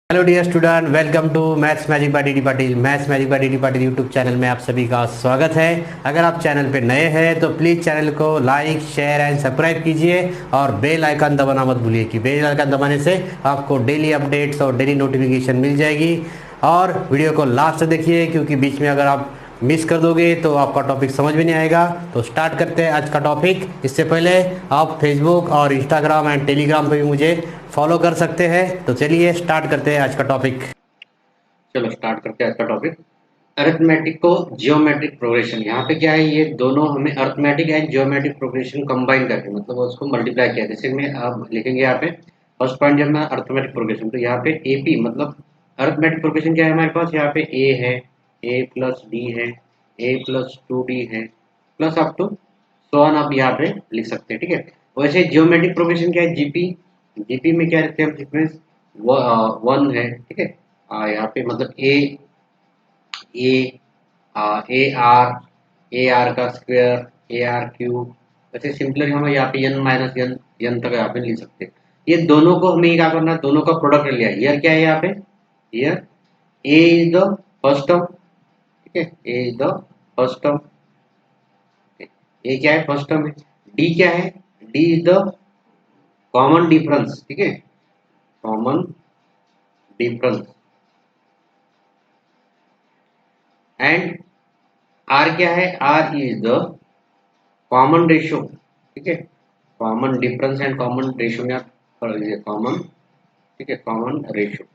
Hello dear student, welcome to maths magic by DD Patil. Maths magic by DD Patil YouTube channel में आप सभी का स्वागत है। अगर आप चैनल पे नए हैं तो प्लीज़ चैनल को लाइक शेयर एंड सब्सक्राइब कीजिए और बेल आइकन दबाना मत भूलिए कि बेल आइकन दबाने से आपको डेली अपडेट्स और डेली नोटिफिकेशन मिल जाएगी। और वीडियो को लास्ट तक देखिए, क्योंकि बीच में अगर आप मिस कर दोगे तो आपका टॉपिक समझ में नहीं आएगा। तो स्टार्ट करते हैं आज का टॉपिक। इससे पहले आप फेसबुक और इंस्टाग्राम एंड टेलीग्राम पे भी मुझे फॉलो कर सकते हैं। तो चलिए स्टार्ट करते हैं आज का टॉपिक। चलो स्टार्ट करते हैं आज का टॉपिक। अरिथमेटिक को जियोमेट्रिक प्रोग्रेशन। यहाँ पे क्या है, ये दोनों हमें arithmetic and geometric progression combine करके मतलब उसको मल्टीप्लाई किया। जैसे में आप लिखेंगे यहाँ पे फर्स्ट पॉइंट जब मैं अरिथमेटिक प्रोग्रेशन, तो यहाँ पे एपी मतलब अरिथमेटिक प्रोग्रेशन क्या है हमारे पास, यहाँ पे ए है, ए प्लस डी है, ए प्लस टू डी है, plus up to so on आप यहाँ पे लिख सकते हैं। ठीक है, वैसे जियोमेट्रिक प्रोग्रेशन क्या है, जीपी। जीपी में क्या रहते हैं सीक्वेंस, वन है। ठीक है, यहाँ पे मतलब ए ए आर का स्क्वायर, ए आर क्यूब। वैसे सिंपलर हम यहाँ पे एन माइनस एन एन तक यहाँ पे लिख सकते हैं। ये दोनों को हमें क्या करना है, दोनों का प्रोडक्ट लिया है। ईयर क्या है यहाँ पे, here A is the first term. ठीक है, A is the first term. A क्या है, फर्स्ट टर्म है। डी क्या है, D is the common difference. ठीक है, कॉमन डिफरेंस। एंड आर क्या है, are is the common ratio. ठीक है, common difference and common ratio में आप पढ़ लीजिए कॉमन। ठीक है, कॉमन रेशियो।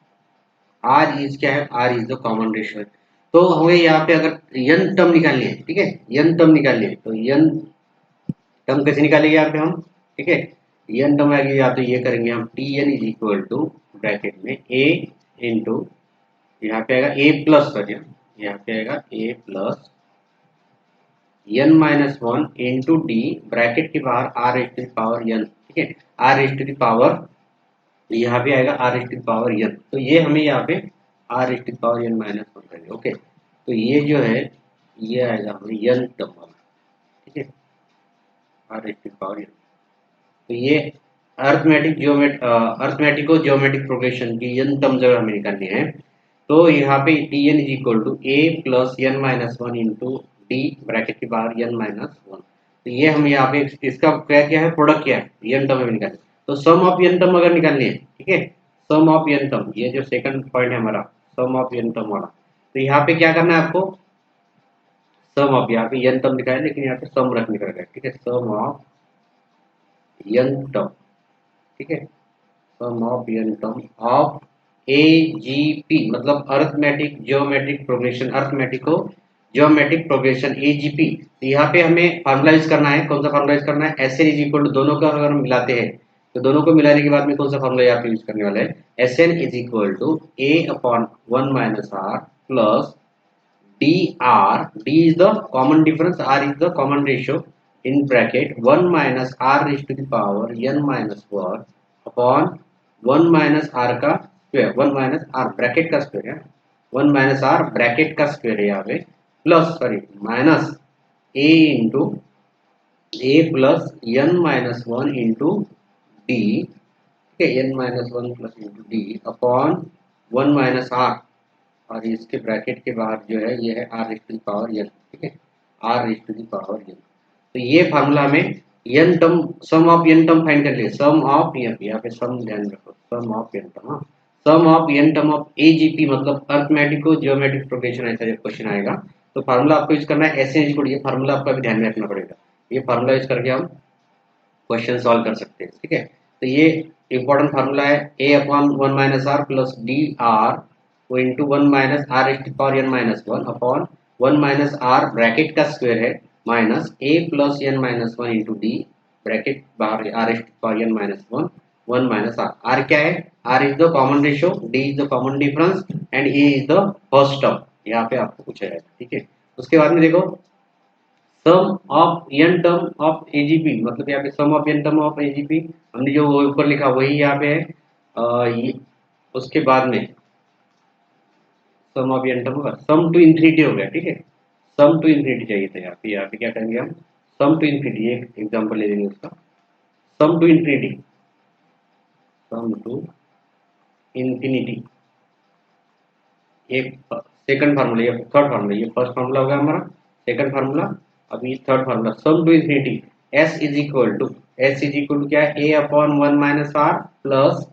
आर इज क्या है, are is the common ratio है। तो हमें यहाँ पे अगर यन टर्म निकालनी है, ठीक है, यन टर्म निकालनी है, तो यन टर्म कैसे निकालेंगे यहाँ पे हम। ठीक है, यन टर्म आएगी या तो ये करेंगे हम, T N is equal to bracket में ए इंटू यहाँ पे आएगा ए प्लस, सॉरी यहाँ पे आएगा A plus n minus one into D, bracket के बाहर R H to power n। ठीक है, आर एच टू पावर यहाँ पे आएगा are H to power n, तो ये हमें यहाँ पे are H to power n minus one करेंगे। ओके, तो ये जो है ये आएगा हमें n टर्म वाला। ठीक है, R H to power n। तो ये अर्थमेटिक और ज्योमेट्रिक प्रोग्रेशन की n टर्म जब हमें निकालनी है, तो यहाँ पे T N is equal to A plus N minus one into D, bracket के बाहर एन माइनस वन। तो ये हम यहाँ पे इसका क्या क्या है, प्रोडक्ट क्या है, एन टर्म हमें निकालना है। तो सम ऑफ एन टर्म अगर निकालनी है, ठीक है, सम ऑफ एन टर्म, ये जो सेकंड पॉइंट है हमारा, सम ऑफ एन टर्म वाला। तो यहाँ पे क्या करना है आपको, सम ऑफ, यहाँ पे एन टर्म लिखा है लेकिन यहाँ पे सम रखने का है। ठीक है, सम ऑफ एन टर्म। ठीक है, sum of n term of AGP मतलब arithmetic geometric progression, arithmetico geometric progression AGP. तो यहाँ पे हमें फार्मुला यूज करना है, कौन सा फार्मुला यूज करना है, S N is equal to, दोनों का अगर हम मिलाते हैं तो दोनों को मिलाने के बाद में कौन सा फार्मुला यहाँ पे यूज करने वाला है, S N is equal to A upon one minus are plus D R, D is the common difference, R is the common ratio, in bracket one minus R raise to the power N minus one upon one minus are का square, one minus R bracket का square है, one minus R bracket का square है यहाँ पे, plus sorry minus A into A plus N minus one into d. ठीक है, n minus one plus into d upon one minus r, और इसके ब्रैकेट के बाहर जो है ये है r raise to the power n. ठीक है, r raise to the power n. तो ये फार्मूला में n term, sum of n term find कर लिए, सम ऑफ, यहाँ पे सम ध्यान रखो, सम ऑफ एन टर्म, हाँ, sum of n term of AGP मतलब अर्थमेटिको जियोमेट्रिक प्रोग्रेशन, ऐसा जब क्वेश्चन आएगा तो फार्मूला आपको यूज करना है एस एन इक्वल, ये फार्मूला आपको भी ध्यान में रखना पड़ेगा। ये फार्मूला यूज करके हम क्वेश्चन सॉल्व कर सकते हैं। ठीक है, तो ये इंपॉर्टेंट फार्मूला है, A upon one minus are plus D R वो into one minus R H power N minus one upon one minus R bracket का स्क्वायर है minus A plus N minus one into D, bracket बाहर R H power N minus one, one minus are, R क्या है, are is the common ratio, D is the common difference and A is the first term, यहाँ पे आपको पूछा जाएगा। ठीक है, उसके बाद में देखो sum of n term of AGP मतलब यहाँ पे sum of n term of AGP, हमने जो वो ऊपर लिखा वही यहाँ पे है। उसके बाद में सम ऑफ एन टर्म होगा, सम टू इन्फिनिटी हो गया। ठीक है, सम टू इन्फिनिटी चाहिए था यहाँ पे क्या करेंगे हम, सम टू इन्फिनिटी, एक एग्जाम्पल ले लेंगे उसका, sum to infinity, sum to infinity. ये सेकंड फार्मूला, ये थर्ड फार्मूला, ये फर्स्ट फार्मूला होगा हमारा, सेकंड फार्मूला, अब ये third formula, sum to infinity S is equal to क्या है, A upon one minus are plus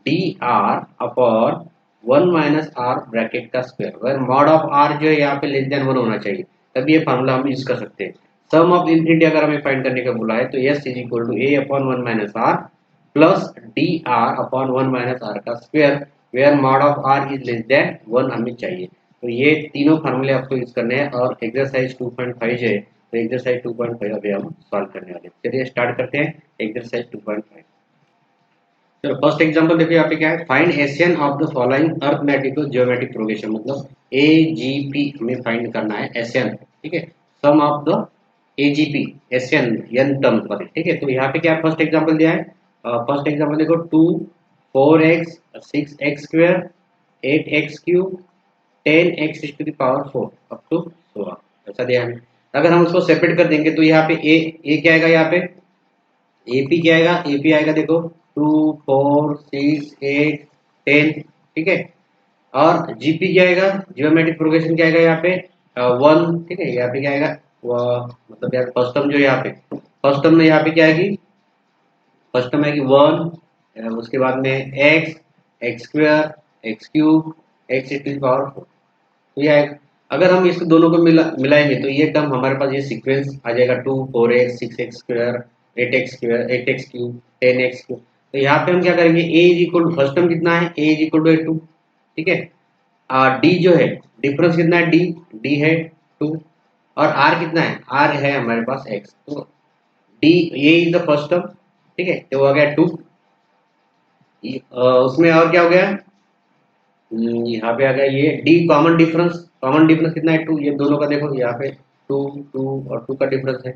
D R upon one minus R bracket का स्क्वायर, अगर मॉड ऑफ आर जो है यहाँ पे लेस देन वन होना चाहिए, तब ये फार्मूला हम यूज कर सकते हैं। सम ऑफ इन्फिनिटी अगर हमें फाइंड करने का बोला है तो S is equal to A upon one minus are plus D R upon one minus are का square, where mod of R is less than one हमें चाहिए। तो ये तीनों फार्मूले आपको यूज करने हैं और एक्सरसाइज 2.5 है, तो एक्सरसाइज 2.5 अभी हम सॉल्व करने वाले हैं। चलिए स्टार्ट करते हैं एक्सरसाइज 2.5। चलो फर्स्ट एग्जांपल देखिए यहाँ पे क्या है, find S n of the following arithmetic geometric progression, मतलब एजीपी हमें फाइंड करना है एशियन, ठीक है, sum of the AGP S n n term पर, ठीक है। तो यहाँ पे क्या फर्स्ट एग्जांपल दिया है, फर्स्ट एग्जांपल देखो 2 4x 6x square 8x cube 10x to the power 4 up to 16 ऐसा दिया है। अगर हम उसको सेपरेट कर देंगे तो यहाँ पे ए क्या आएगा, यहाँ पे एपी क्या आएगा, एपी आएगा देखो 2 4 6 8 10, ठीक है। और जीपी क्या आएगा, जियोमेट्रिक प्रोग्रेशन क्या आएगा यहाँ पे 1, ठीक है। यहाँ पे क्या आएगा मतलब यार फर्स्ट टर्म जो यहाँ पे फर्स्ट टर्म में यहाँ पे क्या आएगी, फर्स्ट टर्म आएगी 1, उसके बाद में x square x cube x to power 4, तो ये आएगा। अगर हम इसको दोनों को मिलाएंगे तो ये टर्म हमारे पास ये सीक्वेंस आ जाएगा 2 4x 6x square 8x cube 10x cube. तो यहाँ पे हम क्या करेंगे, a is equal to first term कितना है, a इज इक्वल टू 2, ठीक है। d जो है डिफरेंस कितना है, d है 2 और r कितना है, r है हमारे पास x, तो d ये इज द फर्स्ट टर्म, ठीक है, तो हो गया 2। उसमें और क्या हो गया, यहाँ पे आ गया ये डी कॉमन डिफरेंस कितना है 2, ये दोनों का देखो यहाँ पे 2 2 और 2 का डिफरेंस है।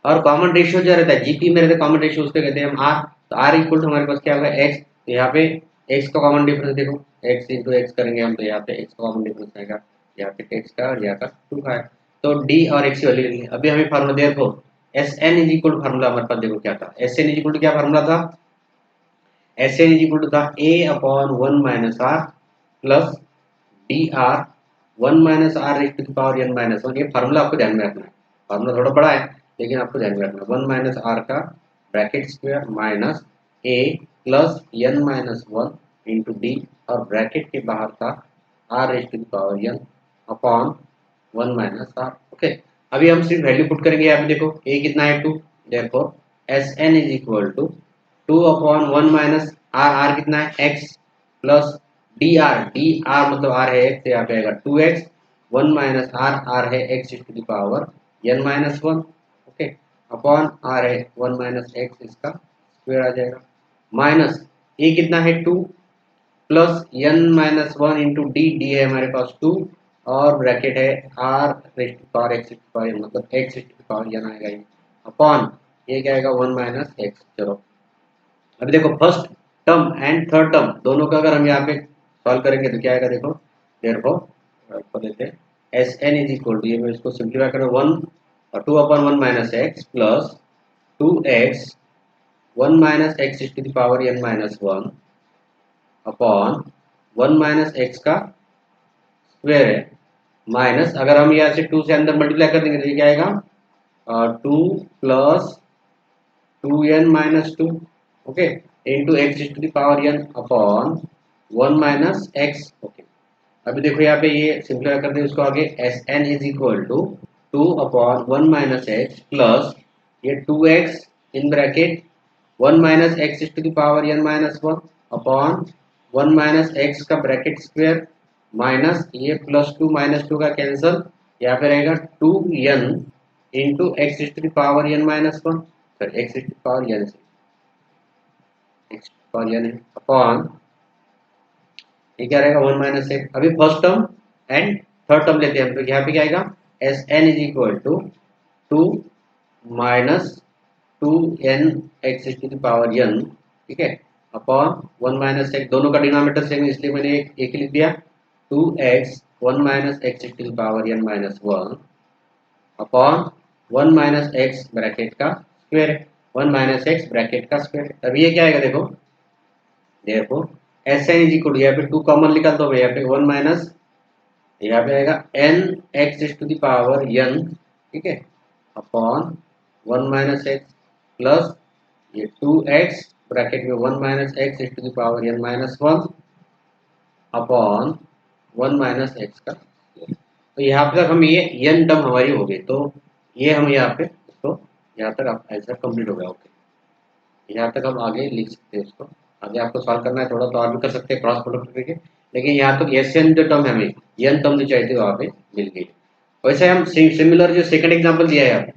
और कॉमन रेशियो जो रहता है जीपी में रहता है कॉमन रेशियो, उसको कहते हैं हम आर, तो आर इक्वल टू हमारे पास क्या होगा एक्स, तो यहाँ पे एक्स का कॉमन डिफरेंस देखो एक्स इंटू एक्स करेंगे हम, तो यहाँ पे एक्स का कॉमन डिफरेंस आएगा, यहाँ पे एक्स का और यहाँ का 2 का है, तो डी और एक्स की वैल्यू लेंगे। अभी हमें फार्मूला देखो S N is equal to formula हमारे पास देखो क्या था, S N is equal to क्या फार्मूला था, S N is equal to था A upon one minus are plus D R one minus R raise to the power N minus one. ये formula आपको ध्यान में रखना है, फार्मूला थोड़ा बड़ा है लेकिन आपको ध्यान में रखना है, वन माइनस आर का bracket square minus A plus N minus one into D और ब्रैकेट के बाहर का R raise to the power N upon one minus R, okay. अभी हम सिर्फ वैल्यू पुट करेंगे, यहाँ पे देखो ए कितना है 2, therefore s N is equal to 2 upon one minus are, r कितना है एक्स प्लस डी आर मतलब आर है एक्स, यहाँ पे आएगा 2x 1 माइनस आर, आर है x to the power n minus one, okay, upon r है 1 minus x, इसका स्क्वायर आ जाएगा, माइनस ए कितना है 2 plus n minus one into d है हमारे पास 2 और ब्रैकेट है r raise to power x to power n मतलब एक्स टू पावर n आएगा ये, अपॉन ये क्या आएगा 1 माइनस एक्स। चलो अभी देखो first term and third term दोनों का अगर हम यहाँ पे सॉल्व करेंगे तो क्या आएगा देखो, देयरफॉर लेते हैं s N is equal to, ये मैं इसको सिंप्लीफाई करूँ 1 और 2 upon 1 minus x plus 2x 1 minus x to the power n minus one upon 1 minus x का स्क्वायर है, माइनस अगर हम यहाँ से 2 से अंदर मल्टीप्लाई कर देंगे तो ये क्या आएगा 2 plus 2n minus 2, okay, into x to the power n upon 1 minus x, okay. अभी देखो यहाँ पे ये सिंप्लीफाई कर दें उसको आगे, s N is equal to 2 upon 1 minus x plus ये 2x in bracket 1 minus x to the power n minus one upon 1 minus x का ब्रैकेट स्क्वायर माइनस ये प्लस 2 माइनस 2 का कैंसल, यहाँ पे रहेगा 2n into x to the power n minus one, sorry x to the power n से x to power n upon ये क्या रहेगा 1 माइनस एक्स। अभी first term and third term लेते हैं हम, तो यहाँ पे क्या आएगा s N is equal to 2 minus 2n x to the power n, ठीक है, अपॉन 1 माइनस एक्स, दोनों का डिनोमिनेटर सेम इसलिए मैंने एक लिख दिया 2x 1 minus x to the power n minus one upon 1 minus x bracket का स्क्वायर, 1 माइनस एक्स ब्रैकेट का स्क्वायर। अभी ये क्या आएगा देखो, therefore s N is equal to, यहाँ पे 2 कॉमन निकाल दो, यहाँ पे 1 माइनस यहाँ पे आएगा n x is to the power n, ठीक है, अपॉन 1 माइनस एक्स प्लस ये 2x ब्रैकेट में 1 minus x is to the power n minus 1 upon 1 minus x का। तो यहाँ पे तक हम ये n टर्म हमारी हो गई, तो ये हम यहाँ पे इसको यहाँ तक आप आंसर कंप्लीट हो गया। ओके, यहाँ तक हम आगे लिख सकते हैं इसको। आगे आपको सॉल्व करना है थोड़ा तो आप भी कर सकते हैं क्रॉस प्रोडक्ट करके, लेकिन यहाँ तक एस एन जो टर्म है हमें एन टर्म जो चाहिए थी वहाँ पे मिल गई। वैसे हम सिमिलर जो सेकंड एग्जांपल दिया है यहाँ पे,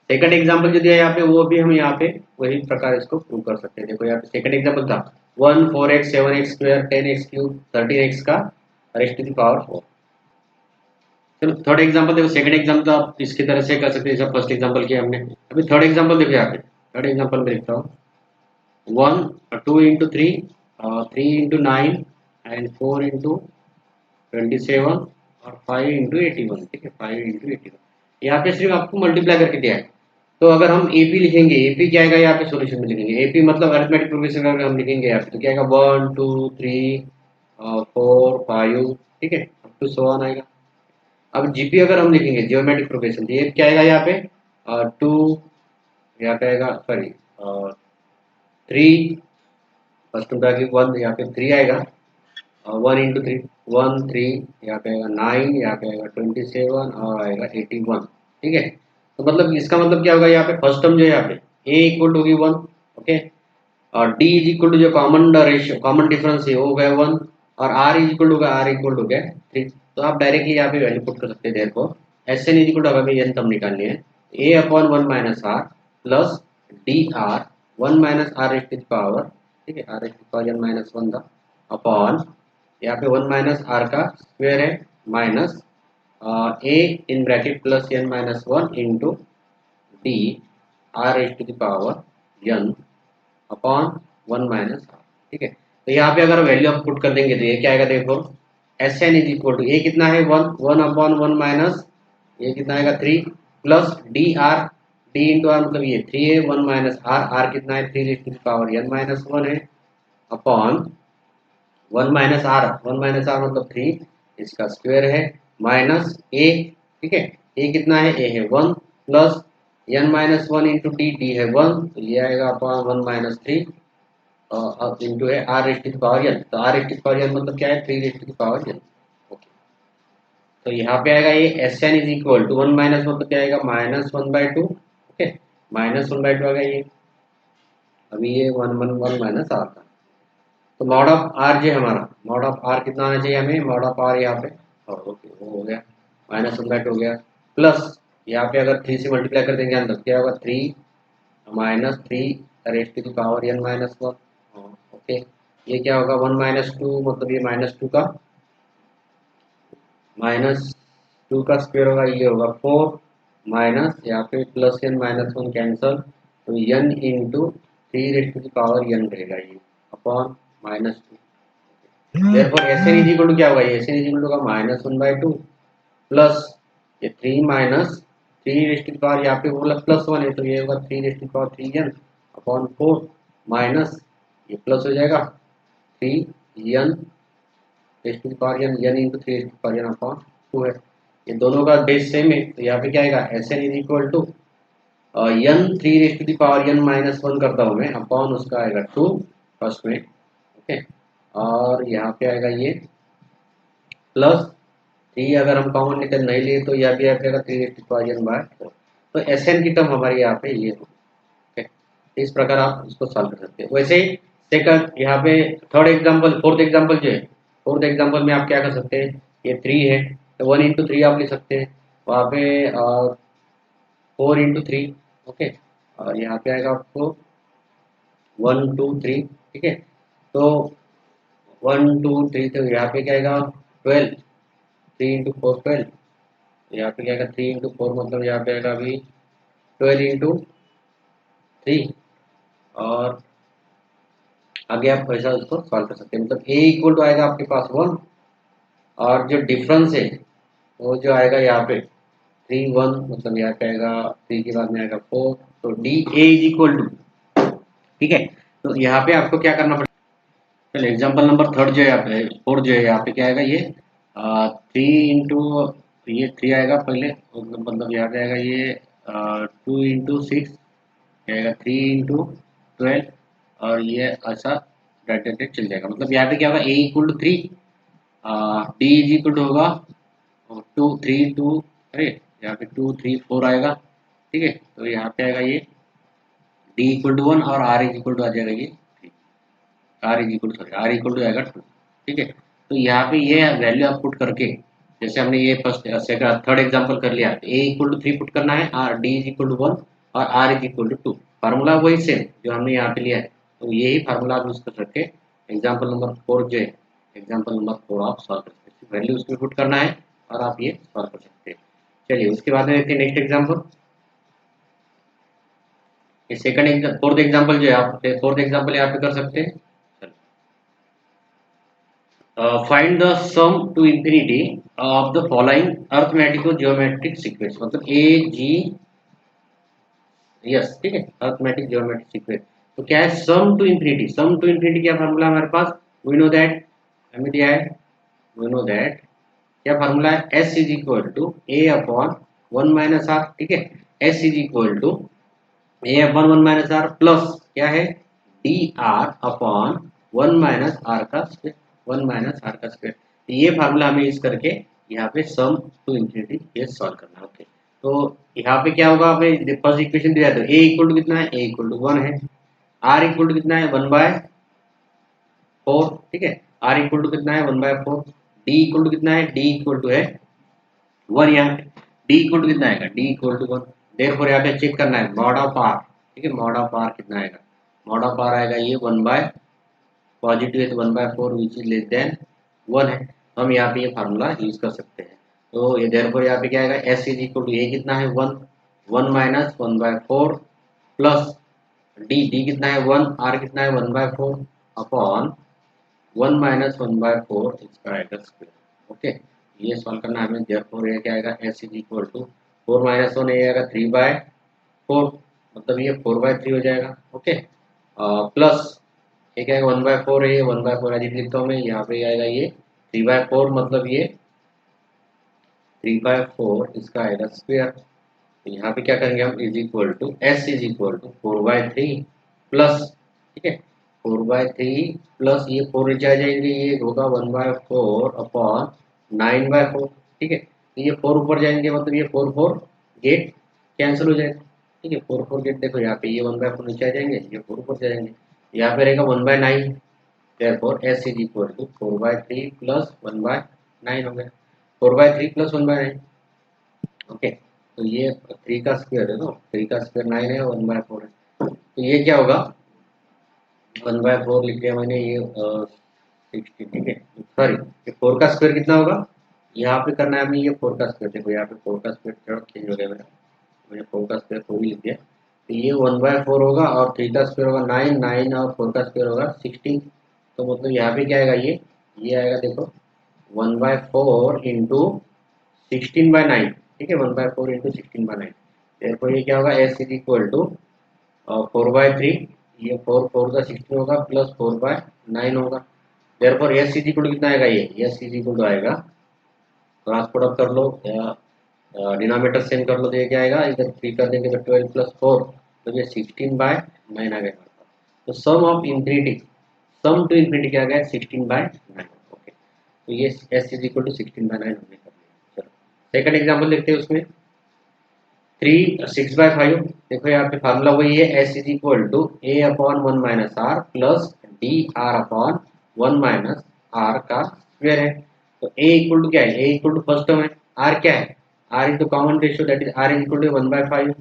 सेकंड एग्जांपल जो दिया है यहाँ पे वो भी हम यहाँ पे वही प्रकार इसको प्रूव कर सकते हैं। देखो यहाँ पे सेकंड एग्जांपल था 1 4x 7x square 10x cube 13x का रेज़ टू द पावर 4। चलो थर्ड एग्जांपल देखो, सेकंड एग्जांपल तो आप इसकी तरह से कर सकते हैं जैसा फर्स्ट एग्जांपल किया हमने। अभी थर्ड एग्जांपल देखो, यहाँ पे थर्ड एग्जांपल में लिखता हूँ 1 2 into 3 3 into 9 and 4 into 27 और 5 into 81, ठीक है 5 into 81। यहाँ पे सिर्फ आपको मल्टीप्लाई करके दिया है, तो अगर हम AP लिखेंगे, AP क्या आएगा यहाँ पे सॉल्यूशन में लिखेंगे, AP मतलब अरिथमेटिक प्रोग्रेशन अगर हम लिखेंगे यहाँ पे तो क्या आएगा 1 2 3 4 5, ठीक है अप टू 1 आएगा। अब GP अगर हम लिखेंगे जियोमेट्रिक प्रोग्रेशन, तो ये क्या आएगा यहाँ पे 2, यहाँ पे आएगा सॉरी 3 फर्स्ट टर्म का 1, यहाँ पे 3 आएगा 1 इंटू 3 1 3, यहाँ पे आएगा 9, यहाँ पे आएगा 27 और आएगा 81, ठीक है। तो मतलब इसका मतलब क्या होगा, यहाँ पे फर्स्ट टर्म जो है यहाँ पे a इक्वल टू होगी 1, ओके, और d इज इक्वल टू जो कॉमन रेशियो कॉमन डिफरेंस है वो हो गया 1, और r is equal to r equal to गया 3। तो आप डायरेक्टली यहाँ पे वैल्यू पुट कर सकते हैं। देखो S N is equal to हमें एन टर्म निकालनी है, a upon 1 minus r plus D r 1 minus r raise to the power, ठीक है r raise to the power n minus 1 था अपॉन यहाँ पे 1 माइनस r का स्क्वायर है minus a in bracket plus n minus 1 into d r raise to the power n upon 1 minus r, ठीक है। तो यहाँ पे अगर वैल्यू आप पुट कर देंगे तो ये क्या आएगा, देखो S N is equal to A कितना है 1 अपॉन 1 माइनस ये कितना आएगा 3 plus D R, d into r मतलब ये 3 है 1 माइनस आर, आर कितना है 3 raise to the power n minus 1 है अपॉन 1 माइनस आर मतलब 3 इसका स्क्वायर है माइनस ए, ठीक है ए कितना है ए है 1 plus n minus 1 into d, d है 1 तो ये आएगा अपॉन 1 माइनस 3 इंटू है r raise to the power n, तो r raise to the power n मतलब क्या है 3 raise to the power n। Okay, तो यहाँ पे आएगा ये s N is equal to 1 minus मतलब क्या आएगा माइनस 1/2, ओके माइनस 1/2 आ गया ये। अभी ये 1 माइनस आर था, तो मॉड ऑफ आर जो है हमारा मॉड ऑफ आर कितना आना चाहिए हमें, मॉड ऑफ आर यहाँ पे ओके वो हो गया माइनस 1/2 हो गया, प्लस यहाँ पे अगर 3 से मल्टीप्लाई कर देंगे अंदर क्या होगा 3 minus 3 raise to the power n minus 1, okay ये क्या होगा 1 माइनस 2 मतलब ये माइनस टू का स्क्वायर होगा, ये होगा 4 माइनस यहाँ पे प्लस n माइनस 1 कैंसल, तो n into 3 raise to the power n रहेगा ये upon minus 2। therefore s N is equal to क्या होगा, s N is equal to का माइनस 1/2 प्लस ये 3 minus 3 raise to the power यहाँ पे बोला प्लस 1 है तो ये होगा 3 raise to the power 3n upon 4 minus ये प्लस हो जाएगा 3n raise to the power n, n into 3 raise to the power n upon 2 है। ये दोनों का बेस सेम है तो यहाँ पे क्या आएगा s N is equal to n 3 raise to the power n minus 1 करता हूँ मैं अपॉन उसका आएगा 2 फर्स्ट में, ओके और यहाँ पे आएगा ये प्लस 3 अगर हम कॉमन निकल नहीं लिए तो यह भी आ जाएगा 3 raise to the power n/4। तो एस एन की टर्म हमारी यहाँ पे ये हो, ओके इस प्रकार आप इसको सॉल्व कर सकते हैं। वैसे ही सेकंड यहाँ पे थर्ड एग्जांपल फोर्थ एग्जांपल जो है फोर्थ एग्जांपल में आप क्या कर सकते हैं, ये 3 है तो 1 इंटू 3 आप ले सकते हैं, वहाँ पे 4 इंटू 3, ओके और यहाँ पे आएगा आपको 1 2 3, ठीक है तो 1 2 3 तो यहाँ पे क्या आएगा 12, 3 इंटू 4 12, यहाँ पे क्या आएगा 3 इंटू 4 मतलब यहाँ पे आएगा अभी 12 इंटू 3 और आगे आप ऐसा उसको सॉल्व कर सकते हैं। मतलब a इक्वल टू आएगा आपके पास 1 और जो डिफरेंस है वो जो आएगा यहाँ पे 3 1 मतलब यहाँ पे आएगा 3 के बाद में आएगा 4, तो d a is equal to, ठीक है तो यहाँ पे आपको क्या करना पड़ेगा, चलो एग्जाम्पल नंबर थर्ड जो है यहाँ पे फोर्थ जो है यहाँ पे क्या आएगा ये 3 इंटू ये 3 आएगा पहले, मतलब यहाँ पे आएगा ये 2 इंटू 6 आएगा, 3 इंटू 12, और ये ऐसा डायरेक्ट चल जाएगा। मतलब यहाँ पे क्या होगा, A equal to 3, D is equal to होगा 2 3 2, अरे यहाँ पे 2 3 4 आएगा, ठीक है। तो यहाँ पे आएगा ये डी इक्वल टू 1 और आर इज इक्वल टू आ जाएगा ये 3, r is equal to sorry r equal to आएगा 2, ठीक है। तो यहाँ पे ये वैल्यू आप पुट करके, जैसे हमने ये फर्स्ट सेकंड थर्ड एग्जांपल कर लिया, ए इक्वल टू 3 पुट करना है, r D is equal to 1 और r is equal to 2। Formula वही सेम जो हमने यहाँ पे लिया है, तो यही फार्मूला आप यूज कर सकते हैं। एग्जाम्पल नंबर 4 जो है, एग्जाम्पल नंबर 4 आप सॉल्व कर सकते हैं, वैल्यू उसमें पुट करना है और आप ये सॉल्व कर सकते हैं। चलिए उसके बाद में देखते हैं नेक्स्ट एग्जाम्पल। ये सेकंड फोर्थ एग्जाम्पल जो है, आप फोर्थ एग्जाम्पल यहाँ पे कर सकते हैं। Find the sum to infinity of the following arithmetico geometric sequence, मतलब ए जी यस, ठीक है, अर्थमेटिक जियोमेट्रिक सीक्वेंस। तो क्या है sum to infinity, sum to infinity क्या फार्मूला हमारे पास, वी नो दैट, हमें दिया है, वी नो दैट क्या फार्मूला है, S is equal to A upon 1 minus R, ठीक है। S is equal to A upon 1 minus are plus क्या है D R upon 1 minus are का स्क्वायर, 1 माइनस आर का स्क्वायर। तो ये फार्मूला हमें यूज करके यहाँ पे सम टू इंफिनिटी ये सॉल्व करना है। ओके, तो यहाँ पे क्या होगा, हमें फर्स्ट इक्वेशन दिया है, तो ए इक्वल टू कितना है, ए इक्वल टू 1 है, आर इक्वल टू कितना है 1/4, ठीक है, आर इक्वल टू कितना है 1/4, डी इक्वल टू कितना है, डी इक्वल टू है 1, यहाँ पे डी इक्वल टू कितना आएगा, डी इक्वल टू 1। देयरफॉर यहाँ पे चेक करना है मॉड ऑफ आर, ठीक है, मॉड ऑफ आर कितना आएगा, मॉड ऑफ आर आएगा ये 1 बाय पॉजिटिव है तो 1/4 विच इज लेस देन 1 है, तो हम यहाँ पे ये फार्मूला यूज कर सकते हैं। तो ये देयरफॉर यहाँ पे क्या आएगा, s is equal to A कितना है 1, 1 माइनस 1/4 प्लस डी कितना है 1, आर कितना है 1/4 अपॉन 1 माइनस 1/4 इसका आएगा स्क्वायर। ओके, ये सॉल्व करना है हमें, देयरफॉर ये क्या आएगा, s is equal to 4 minus 1 ये आएगा 3/4, मतलब ये 4/3 हो जाएगा। ओके, प्लस ये क्या आएगा 1/4 है, 1/4 अजीब लिखता हूँ मैं, यहाँ पे आएगा ये 3/4, मतलब ये 3/4 इसका आएगा स्क्वायर। तो यहाँ पे क्या करेंगे हम, is equal to s is equal to 4/3 plus, ठीक है, 4/3 प्लस ये 4 नीचे आ जाएंगे, ये होगा 1/4 अपॉन 9/4, ठीक है। तो ये 4 ऊपर जाएंगे, मतलब ये 4 गेट कैंसिल हो जाएगा, ठीक है, 4 गेट, देखो यहाँ पे ये 1/4 नीचे आ जाएंगे, ये 4 ऊपर जाएंगे, यहाँ पे रहेगा 1/9, therefore s is equal to 4/3 plus 1/9 हो गया, 4/3 plus 1/9। ओके, तो ये 3 का स्क्वायर है, तो 3 का स्क्वायर 9 है, 1/4 है, तो ये क्या होगा 1/4 लिख लिया मैंने, ये 60, ठीक है, सॉरी ये 4 का स्क्वायर कितना होगा, यहाँ पे करना है हमें ये 4 का स्क्वायर, देखो यहाँ पे 4 का स्क्वायर चेंज हो गया मेरा, मैंने 4 का स्क्वायर 4 ही लिख दिया, तो ये 1/4 होगा और 3 का स्क्वायर होगा 9, 9 और 4 का स्क्वायर होगा 16, तो मतलब यहाँ पे क्या आएगा, ये आएगा देखो 1/4 इंटू 16/9, ठीक है, 1/4 इंटू 16/9, देखो ये क्या होगा, एस इज इक्वल टू 4/3, ये 4 का 16 होगा प्लस 4/9 होगा, therefore s is equal to कितना आएगा, ये एस इज इक्वल टू आएगा, क्रॉस प्रोडक्ट कर लो या डिनोमिनेटर सेम कर लो, तो ये क्या आएगा, इधर 3 कर देंगे तो 12 प्लस 4, तो ये 16/9 आ गया। तो sum of infinity, sum to infinity क्या आ गया 16/9। ओके, तो ये एस इज इक्वल टू 16/9 हमने कर लिया। चलो सेकंड एग्जांपल देखते हैं, उसमें 6/5, देखो यहाँ पे फार्मूला वही है, S is equal to A upon 1 minus are plus D R upon 1 minus are का स्क्वायर है। तो ए इक्वल टू क्या है, a equal to first term है, आर क्या है, are is the common ratio, that is r is equal to 1/5,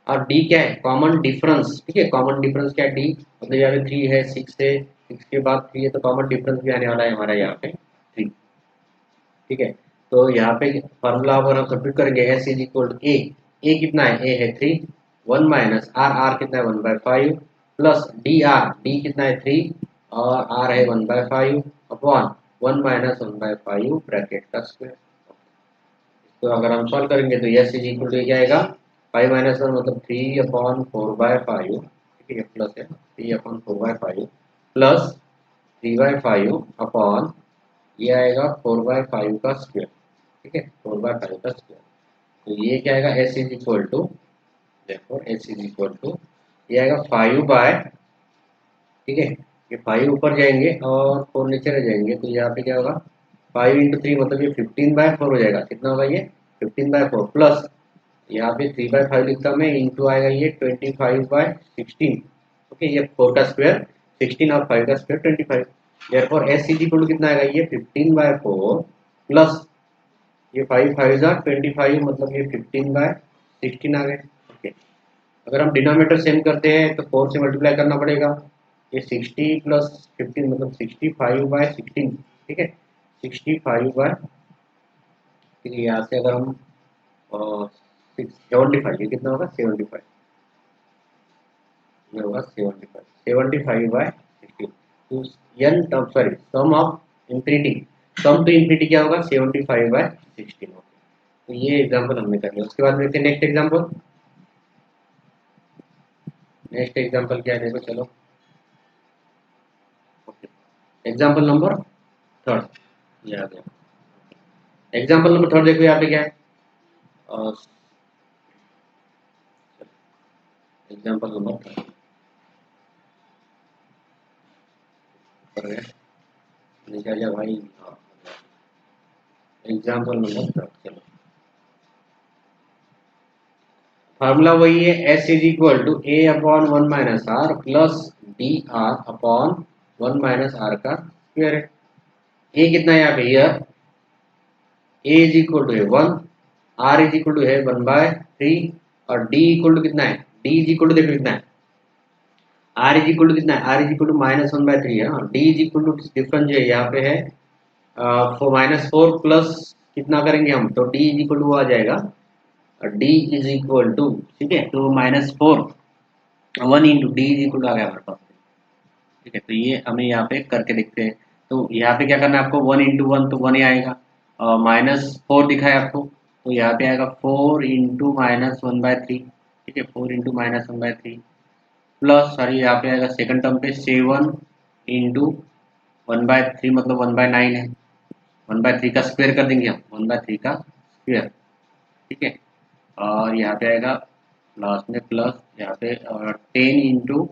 और D क्या है, कॉमन डिफरेंस, ठीक है, कॉमन डिफरेंस क्या है डी, मतलब यहाँ पे 3 है, 6 है, 6 के बाद 3 है, तो कॉमन डिफरेंस भी आने वाला है हमारा यहाँ पे 3, ठीक है। तो यहाँ पे फार्मूला अगर हम सब्स्टिट्यूट करेंगे, S is equal to A कितना है, ए है 3, 1 माइनस आर, आर कितना है 1/5 प्लस डी कितना है 3 और आर है 1/5 अपॉन 1 माइनस 1/5 ब्रैकेट का स्क्वायर। तो अगर हम सॉल्व करेंगे तो एस इज इक्वल टू क्या आएगा, 5 माइनस 1 मतलब 3/4/5, ठीक है, प्लस है 3/4/5 प्लस 3/5 अपॉन ये आएगा 4/5 का स्क्वायर, ठीक है, 4/5 का स्क्वायर। तो ये क्या आएगा, एस इज इक्वल टू, देखो एस इज इक्वल टू, ये आएगा 5 बाय, ठीक है, ये 5 ऊपर जाएंगे और 4 नीचे रह जाएंगे, तो यहाँ पे क्या होगा 5 × 3 मतलब ये 15/4 हो जाएगा। कितना होगा ये 15/4 प्लस यहाँ पे 3/5 लिखता मैं, इंटू आएगा ये 25/16, ओके, ये 4 का स्क्वायर 16 और 5 का square 25। Therefore s is equal to कितना आएगा, ये 15/4 प्लस ये 5 5 25 मतलब ये 15/16 आ गए, ओके। अगर हम डिनोमिनेटर सेम करते हैं तो 4 से मल्टीप्लाई करना पड़ेगा, ये 60 प्लस 15 मतलब 65/16, ठीक है, 65 ठीक है। यहाँ से अगर हम 75, ये कितना होगा 75, ये होगा 75, 75/16 तो n term sorry sum of infinity, sum to infinity क्या होगा 75/16, तो ये एग्जांपल हमने कर लिया। उसके बाद देखते हैं नेक्स्ट एग्जांपल। नेक्स्ट एग्जांपल क्या है देखो, चलो एग्जांपल नंबर थर्ड, ये आ गया एग्जांपल नंबर थर्ड। देखो यहाँ पे क्या है, एग्जांपल नंबर थर्ड नीचे आ जाए भाई, एग्जांपल नंबर थर्ड, चलो फार्मूला वही है, S is equal to A upon 1 - r plus D R upon 1 - r का स्क्वायर है। ए कितना है यहाँ पे, ए इज इक्वल टू है 1, आर इज इक्वल टू है 1/3 और डी इक्वल टू कितना है, डी इज इक्वल टू देखो कितना है, आर इज इक्वल टू कितना है, आर इज इक्वल टू -1/3 है, D is equal to difference जो है यहाँ पे है -4 प्लस कितना करेंगे हम, तो डी इज इक्वल टू आ जाएगा, डी इज इक्वल टू, ठीक है, तो -4 1 into D is equal to आ गया हमारे पास, ठीक है। तो ये हमें यहाँ पे करके देखते हैं। तो यहाँ पे क्या करना है आपको, 1 × 1 तो 1 ही आएगा, -4 दिखा है आपको, तो यहाँ पे आएगा 4 इंटू -1/3, ठीक है, 4 इंटू -1/3 प्लस सॉरी यहाँ पे आएगा सेकंड टर्म पे 7 इंटू 1/3 मतलब 1/9 है, 1/3 का स्क्वायर कर देंगे हम, 1/3 का स्क्वायर, ठीक है। और यहाँ पे आएगा लास्ट में प्लस यहाँ पे 10 इंटू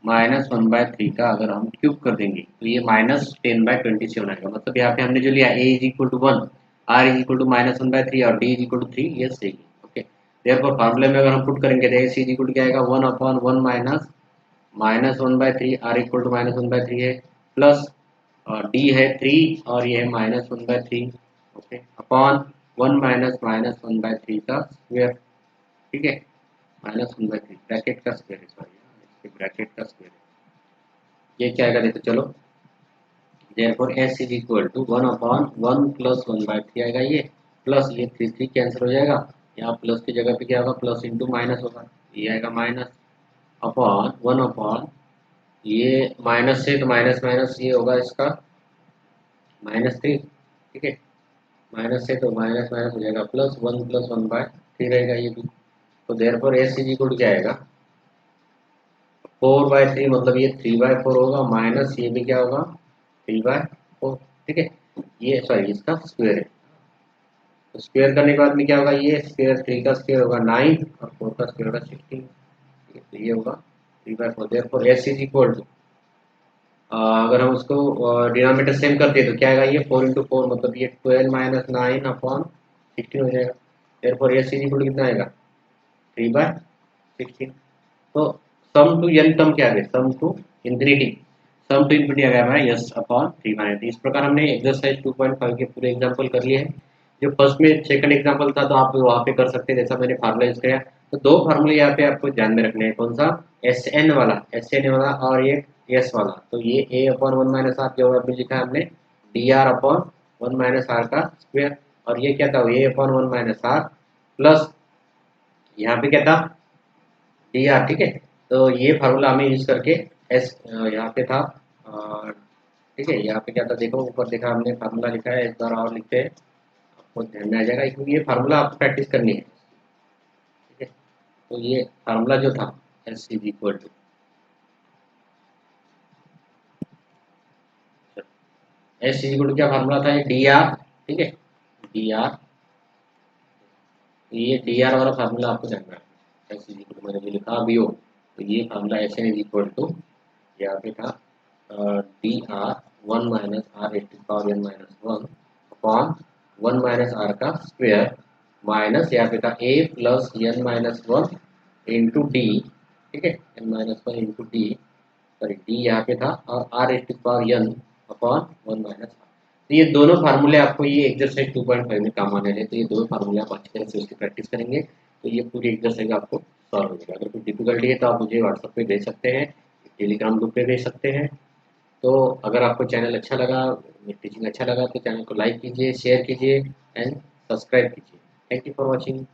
-1/3 का अगर हम क्यूब कर देंगे तो ये -10/27 आएगा। मतलब यहाँ पे हमने जो लिया a is equal to 1, r is equal to -1/3 और d इज इक्वल टू 3, ये सही है, ओके। देयरफॉर फार्मूले में अगर हम पुट करेंगे तो a इज इक्वल टू क्या आएगा 1/1 माइनस -1/3, r इक्वल टू -1/3 है प्लस d है 3 और ये है -1/3, ओके, अपॉन 1 माइनस -1/3 का स्क्वायर, ठीक है, -1/3 ब्रैकेट का स्क्वायर है, सॉरी ब्रैकेट का स्क्वायर, ये क्या आएगा देखो चलो, therefore s is equal to 1/1 plus 1/3 आएगा, ये प्लस ये 3 3 कैंसिल हो जाएगा, यहाँ प्लस की जगह पे क्या होगा प्लस इंटू माइनस होगा, ये आएगा माइनस अपॉन 1/, ये माइनस से तो माइनस माइनस ये होगा इसका -3, ठीक है, माइनस से तो माइनस माइनस हो जाएगा प्लस 1 + 1/3 रहेगा ये भी। तो therefore s is equal to क्या आएगा 4/3 मतलब ये 3/4 होगा, माइनस ये भी क्या होगा 3/4, ठीक है, ये सॉरी इसका स्क्वायर है, तो स्क्वायर करने के बाद में क्या होगा, ये स्क्वायर 3 का स्क्वायर होगा 9 और 4 का स्क्वायर होगा 16, ठीक है, तो ये होगा 3/4। Therefore s is equal to अगर हम उसको डिनोमिनेटर सेम करते हैं तो क्या आएगा, ये 4 × 4 मतलब ये 12 - 9/16 हो जाएगा। Therefore s is equal to कितना आएगा 3/16। तो सम टू n टर्म क्या है, sum to infinity, sum to infinity आ गया हमारा यस अपॉन 3/9। इस प्रकार हमने एक्सरसाइज 2.5 के पूरे एग्जांपल कर लिए हैं। जो फर्स्ट में सेकंड एग्जांपल था तो आप वहाँ पे कर सकते हैं, जैसा मैंने फार्मूला यूज किया। तो दो फार्मूले यहाँ पे आपको ध्यान में रखने हैं, कौन सा एस एन वाला और ये एस वाला। तो ये a/1 - r जो अभी लिखा है हमने dr/1 - r का स्क्वायर, और ये क्या था a/1 - r प्लस यहाँ पे क्या था dr, ठीक है। तो ये फार्मूला हमें यूज करके एस यहाँ पे था, ठीक है, यहाँ पे क्या था देखो ऊपर देखा हमने फार्मूला लिखा है, एक बार और लिखते हैं आपको ध्यान में आ जाएगा, क्योंकि ये फार्मूला आपको प्रैक्टिस करनी है, ठीक है। तो ये फार्मूला जो था s is equal to s is equal to क्या फार्मूला था, डी आर, ठीक है, डी आर, ये डी आर वाला फार्मूला आपको ध्यान में रखना। एस इज इक्वल टू मैंने जो लिखा बी ओ, तो ये formula s N is equal to यहाँ पे था d r 1 - r⁻n - 1 upon 1 - r का स्क्वायर माइनस यहाँ पे था a plus n-1 into d, ठीक है, n-1 into D, sorry D यहाँ पे था, और r⁻n अपॉन 1 - r। तो ये दोनों फार्मूले आपको ये एक्सरसाइज 2.5 में काम आने हैं, तो ये दोनों फार्मूले आप अच्छी तरह से उसकी प्रैक्टिस करेंगे तो ये पूरी एक्सरसाइज आपको सॉल्व हो जाएगा। अगर कोई डिफिकल्टी है तो आप मुझे व्हाट्सएप पे भेज सकते हैं, टेलीग्राम ग्रुप पे भेज सकते हैं। तो अगर आपको चैनल अच्छा लगा, टीचिंग अच्छा लगा, तो चैनल को लाइक कीजिए, शेयर कीजिए एंड सब्सक्राइब कीजिए। Thank you for watching.